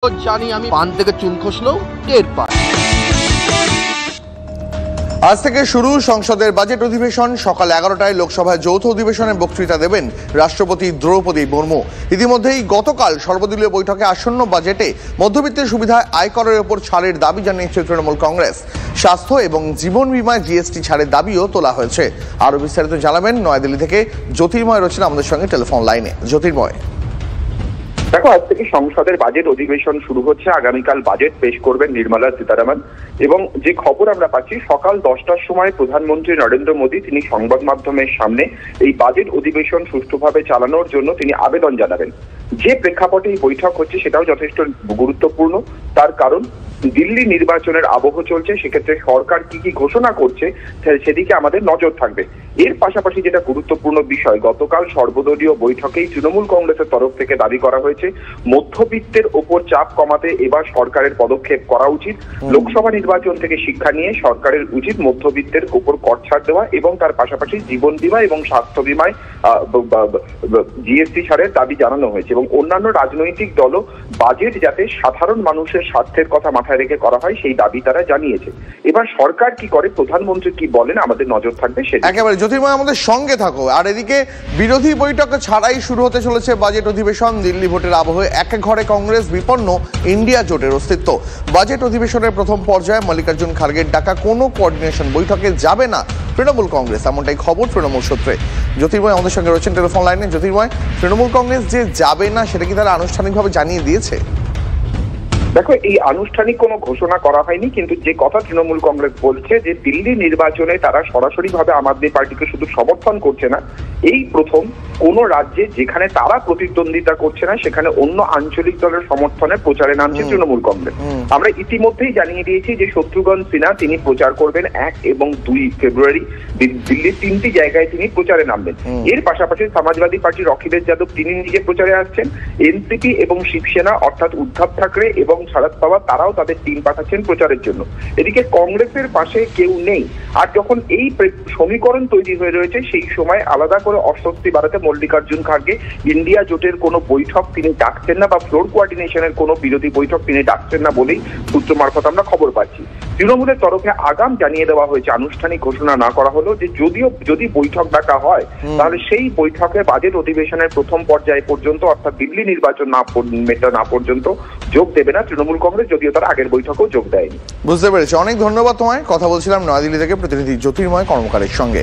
জানি আমি পান থেকে চুন খসলেও টের পাই। আজ থেকে শুরু সংসদের বাজেট অধিবেশন। সকাল 11টায় লোকসভায় যৌথ অধিবেশনে বক্তৃতা দেবেন রাষ্ট্রপতি দ্রৌপদী মুর্মু। ইতিমধ্যেই গতকাল সর্বদলীয় বৈঠকে আসন্ন বাজেটে মধ্যবিত্তের সুবিধায় আয়করের ওপর ছাড়ের দাবি জানিয়েছে তৃণমূল কংগ্রেস। স্বাস্থ্য এবং জীবন বীমায় জিএসটি ছাড়ের দাবিও তোলা হয়েছে। আরো বিস্তারিত জানাবেন নয়াদিল্লি থেকে জ্যোতির্ময় রয়েছেন আমাদের সঙ্গে টেলিফোন লাইনে। জ্যোতির্ময়, দেখো, আজ থেকে সংসদের বাজেট অধিবেশন শুরু হচ্ছে। আগামীকাল বাজেট পেশ করবেন নির্মলা সীতারামন। এবং যে খবর আমরা পাচ্ছি, সকাল 10টার সময় প্রধানমন্ত্রী নরেন্দ্র মোদী তিনি সংবাদ মাধ্যমের সামনে এই বাজেট অধিবেশন সুষ্ঠুভাবে চালানোর জন্য তিনি আবেদন জানাবেন। যে প্রেক্ষাপটে এই বৈঠক হচ্ছে সেটাও যথেষ্ট গুরুত্বপূর্ণ। তার কারণ দিল্লি নির্বাচনের আবহ চলছে, সেক্ষেত্রে সরকার কি কি ঘোষণা করছে সেদিকে আমাদের নজর থাকবে। এর পাশাপাশি যেটা গুরুত্বপূর্ণ বিষয়, গতকাল সর্বদলীয় বৈঠকেই তৃণমূল কংগ্রেসের তরফ থেকে দাবি করা হয়েছে মধ্যবিত্তের ওপর চাপ কমাতে এবার সরকারের পদক্ষেপ করা উচিত। লোকসভা নির্বাচন থেকে শিক্ষা নিয়ে সরকারের উচিত মধ্যবিত্তের ওপর কর ছাড় দেওয়া এবং তার পাশাপাশি জীবন বীমা এবং স্বাস্থ্য বীমায় জিএসটি ছাড়ের দাবি জানানো হয়েছে। এবং অন্যান্য রাজনৈতিক দলও বাজেট যাতে সাধারণ মানুষের স্বার্থের কথা মাথায় রেখে করা হয় সেই দাবি তারা জানিয়েছে। এবার সরকার কি করে, প্রধানমন্ত্রী কি বলেন, আমাদের নজর থাকবে সেটা। একেবারে জ্যোতির্ময়, আমাদের সঙ্গে থাকো। আর এদিকে বিরোধী বৈঠক ছাড়াই শুরু হতে চলেছে বাজেট অধিবেশন। দিল্লি ভোটের আবহে একে ঘরে কংগ্রেস বিপন্ন ইন্ডিয়া জোটের অস্তিত্ব। বাজেট অধিবেশনের প্রথম পর্যায়ে মল্লিকার্জুন খার্গের ডাকা কোনো কোঅর্ডিনেশন বৈঠকে যাবে না তৃণমূল কংগ্রেস, এমনটাই খবর তৃণমূল সূত্রে। জ্যোতির্ময় আমাদের সঙ্গে রয়েছেন টেলিফোন লাইনে। জ্যোতির্ময়, তৃণমূল কংগ্রেস যে যাবে না সেটা কি তারা আনুষ্ঠানিকভাবে জানিয়ে দিয়েছে? দেখো, এই আনুষ্ঠানিক কোনো ঘোষণা করা হয়নি, কিন্তু যে কথা তৃণমূল কংগ্রেস বলছে যে দিল্লি নির্বাচনে তারা সরাসরিভাবে আম আদমি পার্টিকে শুধু সমর্থন করছে না, এই প্রথম কোন রাজ্যে যেখানে তারা প্রতিদ্বন্দ্বিতা করছে না সেখানে অন্য আঞ্চলিক দলের সমর্থনে প্রচারে নামছে তৃণমূল কংগ্রেস। আমরা ইতিমধ্যেই জানিয়ে দিয়েছি যে শত্রুঘ্ন সিনহা তিনি প্রচার করবেন 1 এবং 2 ফেব্রুয়ারি দিল্লির 3টি জায়গায় তিনি প্রচারে নামবেন। এর পাশাপাশি সমাজবাদী পার্টির অখিলেশ যাদব তিনি নিজে প্রচারে আসছেন। এনসিপি এবং শিবসেনা অর্থাৎ উদ্ধব ঠাকরে এবং শরদ পাওয়ার তারাও তাদের টিম পাঠাচ্ছেন প্রচারের জন্য। এদিকে কংগ্রেসের পাশে কেউ নেই। আর যখন এই সমীকরণ তৈরি হয়ে রয়েছে সেই সময় আলাদা করে অস্বস্তি বাড়াতে মল্লিকার্জুন খার্গে ইন্ডিয়া জোটের কোনো বৈঠক তিনি ডাকছেন না বা ফ্লোর কোঅর্ডিনেশনের কোনো বিরোধী বৈঠক তিনি ডাকছেন না বলেই সূত্র মারফত আমরা খবর পাচ্ছি। তৃণমূলের তরফে আগাম জানিয়ে দেওয়া হয়েছে, আনুষ্ঠানিক ঘোষণা না করা হলো, যে যদি বৈঠক ডাকা হয় তাহলে সেই বৈঠকে বাজেট অধিবেশনের প্রথম পর্যায়ে পর্যন্ত অর্থাৎ দিল্লি নির্বাচন না পর্যন্ত যোগ দেবে না তৃণমূল কংগ্রেস, যদিও তার আগের বৈঠকেও যোগ দেয়নি। বুঝতে পেরেছি। অনেক ধন্যবাদ তোমায়। কথা বলছিলাম নয়াদিল্লি থেকে প্রতিনিধি জ্যোতির্ময় কর্মকারের সঙ্গে।